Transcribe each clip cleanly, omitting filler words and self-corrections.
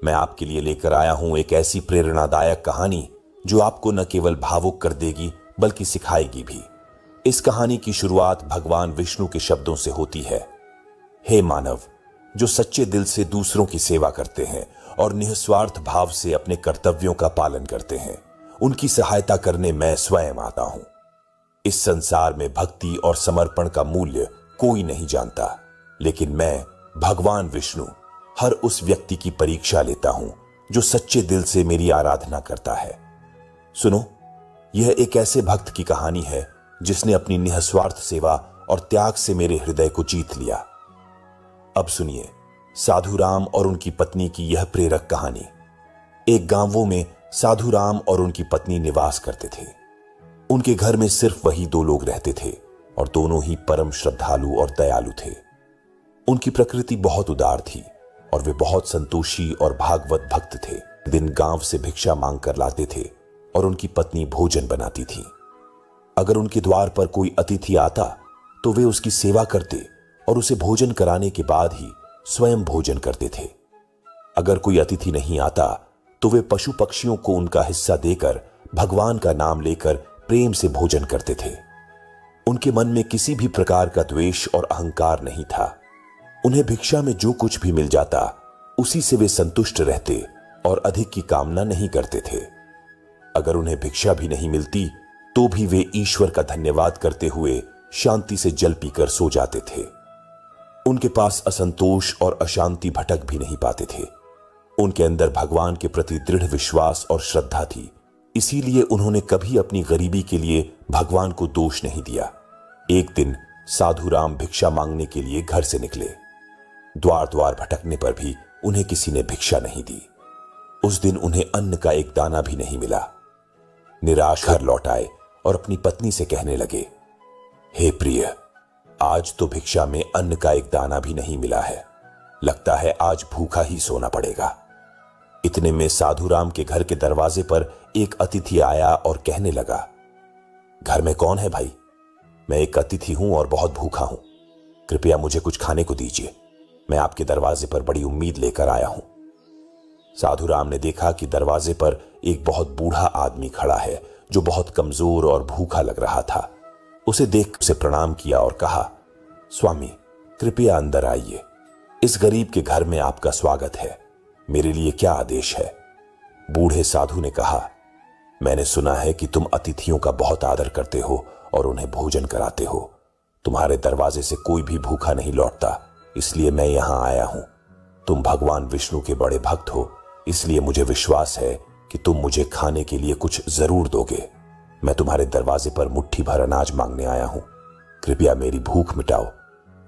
मैं आपके लिए लेकर आया हूं एक ऐसी प्रेरणादायक कहानी जो आपको न केवल भावुक कर देगी बल्कि सिखाएगी भी। इस कहानी की शुरुआत भगवान विष्णु के शब्दों से होती है। हे मानव, जो सच्चे दिल से दूसरों की सेवा करते हैं और निस्वार्थ भाव से अपने कर्तव्यों का पालन करते हैं, उनकी सहायता करने मैं स्वयं आता हूं। इस संसार में भक्ति और समर्पण का मूल्य कोई नहीं जानता, लेकिन मैं भगवान विष्णु हर उस व्यक्ति की परीक्षा लेता हूं जो सच्चे दिल से मेरी आराधना करता है। सुनो, यह एक ऐसे भक्त की कहानी है जिसने अपनी निस्वार्थ सेवा और त्याग से मेरे हृदय को जीत लिया। अब सुनिए साधु राम और उनकी पत्नी की यह प्रेरक कहानी। एक गांवों में साधु राम और उनकी पत्नी निवास करते थे। उनके घर में सिर्फ वही दो लोग रहते थे और दोनों ही परम श्रद्धालु और दयालु थे। उनकी प्रकृति बहुत उदार थी और वे बहुत संतोषी और भागवत भक्त थे। दिन गांव से भिक्षा मांग कर लाते थे और उनकी पत्नी भोजन बनाती थी। अगर उनके द्वार पर कोई अतिथि आता तो वे उसकी सेवा करते और उसे भोजन कराने के बाद ही स्वयं भोजन करते थे। अगर कोई अतिथि नहीं आता तो वे पशु पक्षियों को उनका हिस्सा देकर भगवान का नाम लेकर प्रेम से भोजन करते थे। उनके मन में किसी भी प्रकार का द्वेष और अहंकार नहीं था। उन्हें भिक्षा में जो कुछ भी मिल जाता उसी से वे संतुष्ट रहते और अधिक की कामना नहीं करते थे। अगर उन्हें भिक्षा भी नहीं मिलती तो भी वे ईश्वर का धन्यवाद करते हुए शांति से जल पीकर सो जाते थे। उनके पास असंतोष और अशांति भटक भी नहीं पाते थे। उनके अंदर भगवान के प्रति दृढ़ विश्वास और श्रद्धा थी, इसीलिए उन्होंने कभी अपनी गरीबी के लिए भगवान को दोष नहीं दिया। एक दिन साधु राम भिक्षा मांगने के लिए घर से निकले। द्वार द्वार भटकने पर भी उन्हें किसी ने भिक्षा नहीं दी। उस दिन उन्हें अन्न का एक दाना भी नहीं मिला। निराश घर लौट आए और अपनी पत्नी से कहने लगे, हे प्रिय, आज तो भिक्षा में अन्न का एक दाना भी नहीं मिला है। लगता है आज भूखा ही सोना पड़ेगा। इतने में साधु राम के घर के दरवाजे पर एक अतिथि आया और कहने लगा, घर में कौन है भाई? मैं एक अतिथि हूं और बहुत भूखा हूं। कृपया मुझे कुछ खाने को दीजिए। मैं आपके दरवाजे पर बड़ी उम्मीद लेकर आया हूं। साधु राम ने देखा कि दरवाजे पर एक बहुत बूढ़ा आदमी खड़ा है जो बहुत कमजोर और भूखा लग रहा था। उसे देख उसे प्रणाम किया और कहा, स्वामी, कृपया अंदर आइए। इस गरीब के घर में आपका स्वागत है। मेरे लिए क्या आदेश है? बूढ़े साधु ने कहा, मैंने सुना है कि तुम अतिथियों का बहुत आदर करते हो और उन्हें भोजन कराते हो। तुम्हारे दरवाजे से कोई भी भूखा नहीं लौटता, इसलिए मैं यहां आया हूं। तुम भगवान विष्णु के बड़े भक्त हो, इसलिए मुझे विश्वास है कि तुम मुझे खाने के लिए कुछ जरूर दोगे। मैं तुम्हारे दरवाजे पर मुट्ठी भर अनाज मांगने आया हूं। कृपया मेरी भूख मिटाओ।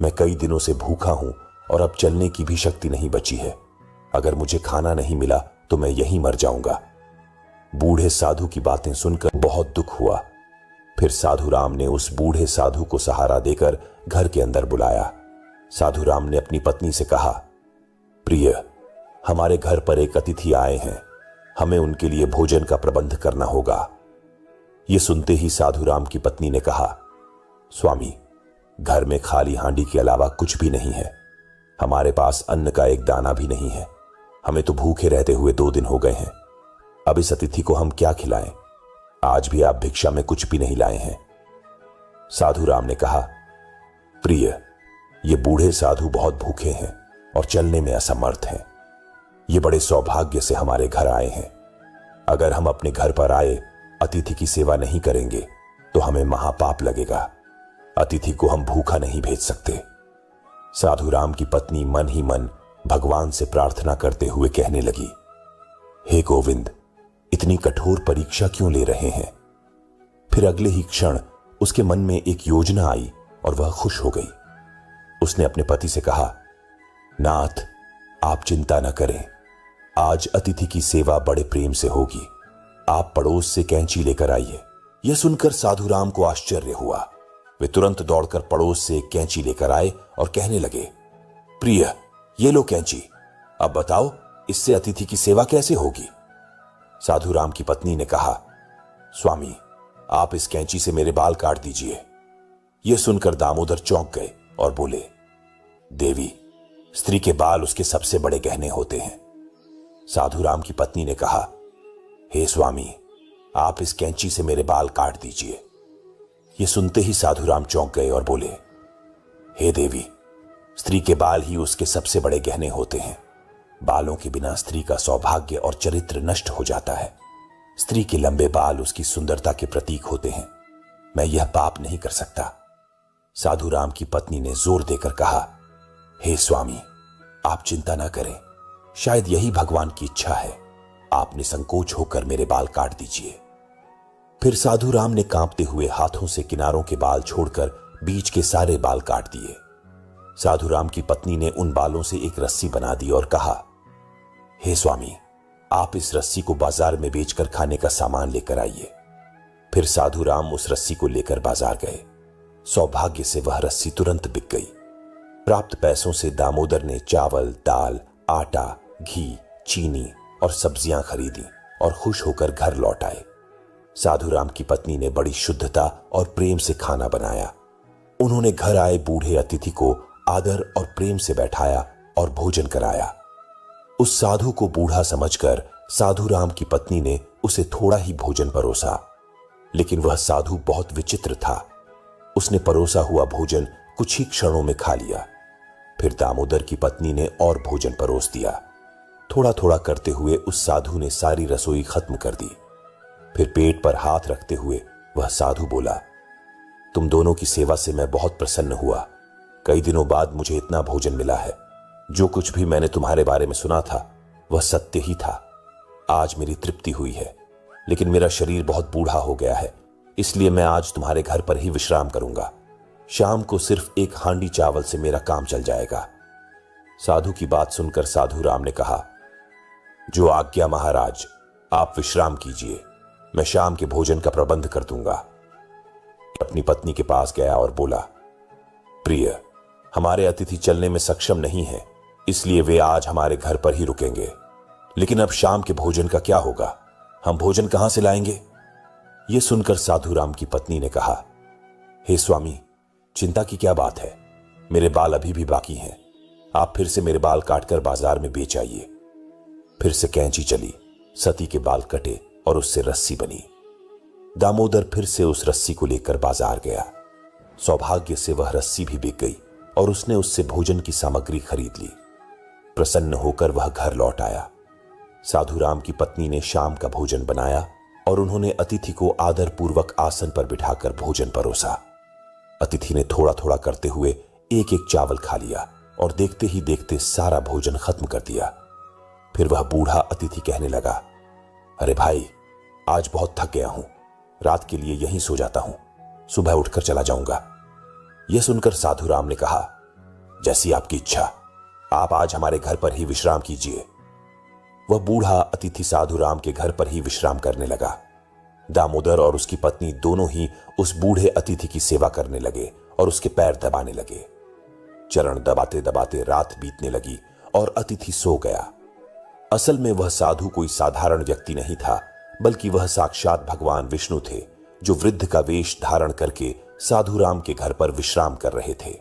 मैं कई दिनों से भूखा हूं और अब चलने की भी शक्ति नहीं बची है। अगर मुझे खाना नहीं मिला तो मैं यहीं मर जाऊंगा। बूढ़े साधु की बातें सुनकर बहुत दुख हुआ। फिर साधु राम ने उस बूढ़े साधु को सहारा देकर घर के अंदर बुलाया। साधु राम ने अपनी पत्नी से कहा, प्रिय, हमारे घर पर एक अतिथि आए हैं। हमें उनके लिए भोजन का प्रबंध करना होगा। यह सुनते ही साधु राम की पत्नी ने कहा, स्वामी, घर में खाली हांडी के अलावा कुछ भी नहीं है। हमारे पास अन्न का एक दाना भी नहीं है। हमें तो भूखे रहते हुए 2 दिन हो गए हैं। अब इस अतिथि को हम क्या खिलाएं? आज भी आप भिक्षा में कुछ भी नहीं लाए हैं। साधु राम ने कहा, प्रिय, ये बूढ़े साधु बहुत भूखे हैं और चलने में असमर्थ हैं। ये बड़े सौभाग्य से हमारे घर आए हैं। अगर हम अपने घर पर आए अतिथि की सेवा नहीं करेंगे तो हमें महापाप लगेगा। अतिथि को हम भूखा नहीं भेज सकते। साधु राम की पत्नी मन ही मन भगवान से प्रार्थना करते हुए कहने लगी, हे गोविंद, इतनी कठोर परीक्षा क्यों ले रहे हैं? फिर अगले ही क्षण उसके मन में एक योजना आई और वह खुश हो गई। उसने अपने पति से कहा, नाथ, आप चिंता न करें। आज अतिथि की सेवा बड़े प्रेम से होगी। आप पड़ोस से कैंची लेकर आइए। यह सुनकर साधु राम को आश्चर्य हुआ। वे तुरंत दौड़कर पड़ोस से एक कैंची लेकर आए और कहने लगे, प्रिय, ये लो कैंची। अब बताओ, इससे अतिथि की सेवा कैसे होगी? साधु राम की पत्नी ने कहा, स्वामी, आप इस कैंची से मेरे बाल काट दीजिए। यह सुनकर दामोदर चौंक गए और बोले, देवी, स्त्री के बाल उसके सबसे बड़े गहने होते हैं। साधु राम की पत्नी ने कहा, हे स्वामी, आप इस कैंची से मेरे बाल काट दीजिए। ये सुनते ही साधु राम चौंक गए और बोले, हे देवी, स्त्री के बाल ही उसके सबसे बड़े गहने होते हैं। बालों के बिना स्त्री का सौभाग्य और चरित्र नष्ट हो जाता है। स्त्री के लंबे बाल उसकी सुंदरता के प्रतीक होते हैं। मैं यह पाप नहीं कर सकता। साधु राम की पत्नी ने जोर देकर कहा, हे स्वामी, आप चिंता ना करें, शायद यही भगवान की इच्छा है। आप निसंकोच होकर मेरे बाल काट दीजिए। फिर साधु राम ने कांपते हुए हाथों से किनारों के बाल छोड़कर बीच के सारे बाल काट दिए। साधु राम की पत्नी ने उन बालों से एक रस्सी बना दी और कहा, हे स्वामी, आप इस रस्सी को बाजार में बेचकर खाने का सामान लेकर आइए। फिर साधु राम उस रस्सी को लेकर बाजार गए। सौभाग्य से वह रस्सी तुरंत बिक गई। प्राप्त पैसों से दामोदर ने चावल, दाल, आटा, घी, चीनी और सब्जियां खरीदी और खुश होकर घर लौट आए। साधु राम की पत्नी ने बड़ी शुद्धता और प्रेम से खाना बनाया। उन्होंने घर आए बूढ़े अतिथि को आदर और प्रेम से बैठाया और भोजन कराया। उस साधु को बूढ़ा समझकर साधु राम की पत्नी ने उसे थोड़ा ही भोजन परोसा, लेकिन वह साधु बहुत विचित्र था। उसने परोसा हुआ भोजन कुछ ही क्षणों में खा लिया। फिर दामोदर की पत्नी ने और भोजन परोस दिया। थोड़ा थोड़ा करते हुए उस साधु ने सारी रसोई खत्म कर दी। फिर पेट पर हाथ रखते हुए वह साधु बोला, तुम दोनों की सेवा से मैं बहुत प्रसन्न हुआ। कई दिनों बाद मुझे इतना भोजन मिला है। जो कुछ भी मैंने तुम्हारे बारे में सुना था वह सत्य ही था। आज मेरी तृप्ति हुई है, लेकिन मेरा शरीर बहुत बूढ़ा हो गया है, इसलिए मैं आज तुम्हारे घर पर ही विश्राम करूंगा। शाम को सिर्फ एक हांडी चावल से मेरा काम चल जाएगा। साधु की बात सुनकर साधु राम ने कहा, जो आज्ञा महाराज, आप विश्राम कीजिए, मैं शाम के भोजन का प्रबंध कर दूंगा। अपनी पत्नी के पास गया और बोला, प्रिय, हमारे अतिथि चलने में सक्षम नहीं है, इसलिए वे आज हमारे घर पर ही रुकेंगे। लेकिन अब शाम के भोजन का क्या होगा? हम भोजन कहां से लाएंगे? यह सुनकर साधु राम की पत्नी ने कहा, हे स्वामी, चिंता की क्या बात है? मेरे बाल अभी भी बाकी हैं। आप फिर से मेरे बाल काटकर बाजार में बेच आइए। फिर से कैंची चली, सती के बाल कटे और उससे रस्सी बनी। दामोदर फिर से उस रस्सी को लेकर बाजार गया। सौभाग्य से वह रस्सी भी बिक गई और उसने उससे भोजन की सामग्री खरीद ली। प्रसन्न होकर वह घर लौट आया। साधु राम की पत्नी ने शाम का भोजन बनाया और उन्होंने अतिथि को आदर पूर्वक आसन पर बिठाकर भोजन परोसा। अतिथि ने थोड़ा थोड़ा करते हुए एक एक चावल खा लिया और देखते ही देखते सारा भोजन खत्म कर दिया। फिर वह बूढ़ा अतिथि कहने लगा, अरे भाई, आज बहुत थक गया हूं, रात के लिए यहीं सो जाता हूं, सुबह उठकर चला जाऊंगा। यह सुनकर साधु राम ने कहा, जैसी आपकी इच्छा, आप आज हमारे घर पर ही विश्राम कीजिए। वह बूढ़ा अतिथि साधु राम के घर पर ही विश्राम करने लगा। दामोदर और उसकी पत्नी दोनों ही उस बूढ़े अतिथि की सेवा करने लगे और उसके पैर दबाने लगे। चरण दबाते दबाते रात बीतने लगी और अतिथि सो गया। असल में वह साधु कोई साधारण व्यक्ति नहीं था, बल्कि वह साक्षात भगवान विष्णु थे, जो वृद्ध का वेश धारण करके साधु राम के घर पर विश्राम कर रहे थे।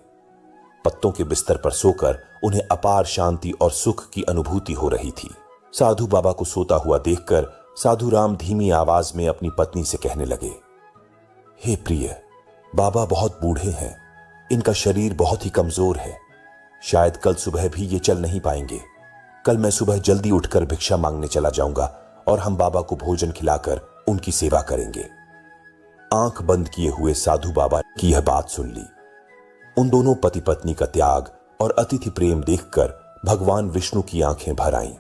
पत्तों के बिस्तर पर सोकर उन्हें अपार शांति और सुख की अनुभूति हो रही थी। साधु बाबा को सोता हुआ देखकर साधु राम धीमी आवाज में अपनी पत्नी से कहने लगे, हे प्रिय, बाबा बहुत बूढ़े हैं, इनका शरीर बहुत ही कमजोर है, शायद कल सुबह भी ये चल नहीं पाएंगे। कल मैं सुबह जल्दी उठकर भिक्षा मांगने चला जाऊंगा और हम बाबा को भोजन खिलाकर उनकी सेवा करेंगे। आंख बंद किए हुए साधु बाबा की यह बात सुन ली। उन दोनों पति पत्नी का त्याग और अतिथि प्रेम देखकर भगवान विष्णु की आंखें भर आईं।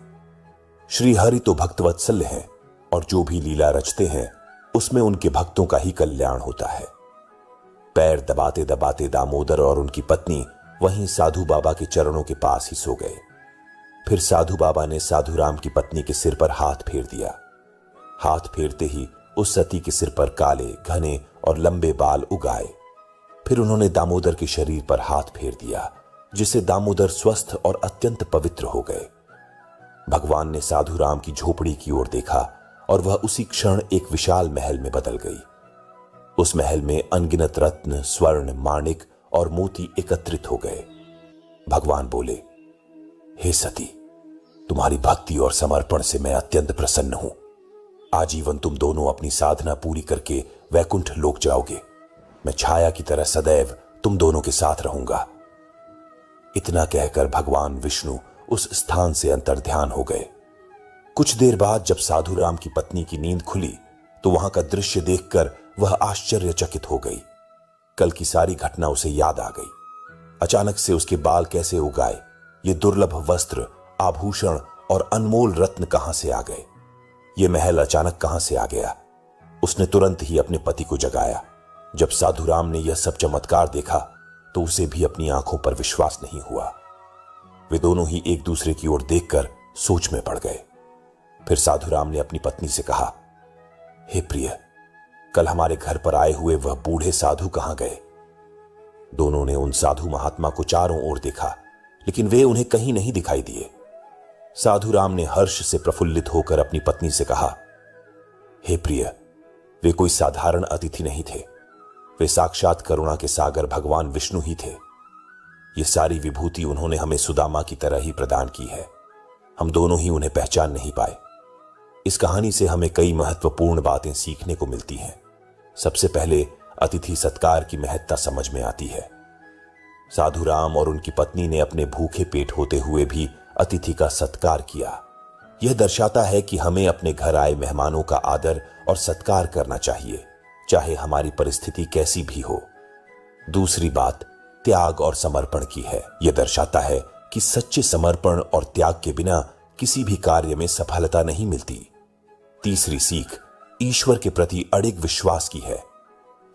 श्री हरि तो भक्तवत्सल हैं और जो भी लीला रचते हैं उसमें उनके भक्तों का ही कल्याण होता है। पैर दबाते दबाते दामोदर और उनकी पत्नी वहीं साधु बाबा के चरणों के पास ही सो गए। फिर साधु बाबा ने साधु राम की पत्नी के सिर पर हाथ फेर दिया। हाथ फेरते ही उस सती के सिर पर काले, घने और लंबे बाल उग आए। फिर उन्होंने दामोदर के शरीर पर हाथ फेर दिया, जिससे दामोदर स्वस्थ और अत्यंत पवित्र हो गए। भगवान ने साधु राम की झोपड़ी की ओर देखा और वह उसी क्षण एक विशाल महल में बदल गई। उस महल में अनगिनत रत्न, स्वर्ण, माणिक और मोती एकत्रित हो गए। भगवान बोले, हे सती, तुम्हारी भक्ति और समर्पण से मैं अत्यंत प्रसन्न हूं। आजीवन तुम दोनों अपनी साधना पूरी करके वैकुंठ लोक जाओगे। मैं छाया की तरह सदैव तुम दोनों के साथ रहूंगा। इतना कहकर भगवान विष्णु उस स्थान से अंतर्ध्यान हो गए। कुछ देर बाद जब साधु राम की पत्नी की नींद खुली तो वहां का दृश्य देखकर वह आश्चर्यचकित हो गई। कल की सारी घटना उसे याद आ गई। अचानक से उसके बाल कैसे उग आए, ये दुर्लभ वस्त्र, आभूषण और अनमोल रत्न कहां से आ गए, ये महल अचानक कहां से आ गया। उसने तुरंत ही अपने पति को जगाया। जब साधु राम ने यह सब चमत्कार देखा तो उसे भी अपनी आंखों पर विश्वास नहीं हुआ। वे दोनों ही एक दूसरे की ओर देखकर सोच में पड़ गए। फिर साधु राम ने अपनी पत्नी से कहा, हे प्रिय, कल हमारे घर पर आए हुए वह बूढ़े साधु कहां गए? दोनों ने उन साधु महात्मा को चारों ओर देखा, लेकिन वे उन्हें कहीं नहीं दिखाई दिए। साधु राम ने हर्ष से प्रफुल्लित होकर अपनी पत्नी से कहा, हे प्रिय, वे कोई साधारण अतिथि नहीं थे। वे साक्षात करुणा के सागर भगवान विष्णु ही थे। ये सारी विभूति उन्होंने हमें सुदामा की तरह ही प्रदान की है। हम दोनों ही उन्हें पहचान नहीं पाए। इस कहानी से हमें कई महत्वपूर्ण बातें सीखने को मिलती हैं। सबसे पहले अतिथि सत्कार की महत्ता समझ में आती है। साधु राम और उनकी पत्नी ने अपने भूखे पेट होते हुए भी अतिथि का सत्कार किया। यह दर्शाता है कि हमें अपने घर आए मेहमानों का आदर और सत्कार करना चाहिए, चाहे हमारी परिस्थिति कैसी भी हो। दूसरी बात त्याग और समर्पण की है। यह दर्शाता है कि सच्चे समर्पण और त्याग के बिना किसी भी कार्य में सफलता नहीं मिलती। तीसरी सीख ईश्वर के प्रति अडिग विश्वास की है।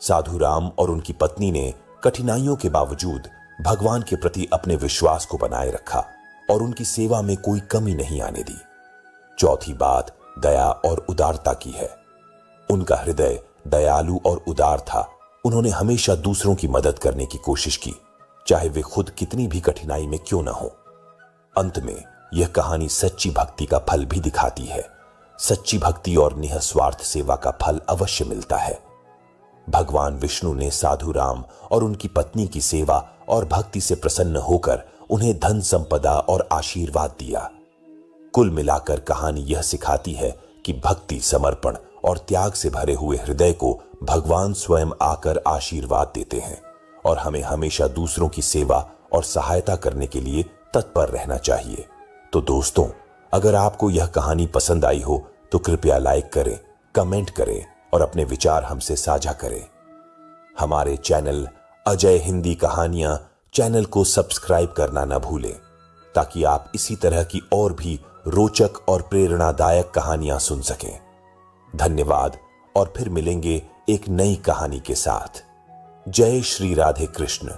साधु राम और उनकी पत्नी ने कठिनाइयों के बावजूद भगवान के प्रति अपने विश्वास को बनाए रखा और उनकी सेवा में कोई कमी नहीं आने दी। चौथी बात दया और उदारता की है। उनका हृदय दयालु और उदार था। उन्होंने हमेशा दूसरों की मदद करने की कोशिश की, चाहे वे खुद कितनी भी कठिनाई में क्यों ना हो। अंत में यह कहानी सच्ची भक्ति का फल भी दिखाती है। सच्ची भक्ति और निःस्वार्थ सेवा का फल अवश्य मिलता है। भगवान विष्णु ने साधु राम और उनकी पत्नी की सेवा और भक्ति से प्रसन्न होकर उन्हें धन संपदा और आशीर्वाद दिया। कुल मिलाकर कहानी यह सिखाती है कि भक्ति, समर्पण और त्याग से भरे हुए हृदय को भगवान स्वयं आकर आशीर्वाद देते हैं और हमें हमेशा दूसरों की सेवा और सहायता करने के लिए तत्पर रहना चाहिए। तो दोस्तों, अगर आपको यह कहानी पसंद आई हो तो कृपया लाइक करें, कमेंट करें और अपने विचार हमसे साझा करें। हमारे चैनल अजय हिंदी कहानियां चैनल को सब्सक्राइब करना न भूलें, ताकि आप इसी तरह की और भी रोचक और प्रेरणादायक कहानियां सुन सकें। धन्यवाद और फिर मिलेंगे एक नई कहानी के साथ। जय श्री राधे कृष्ण।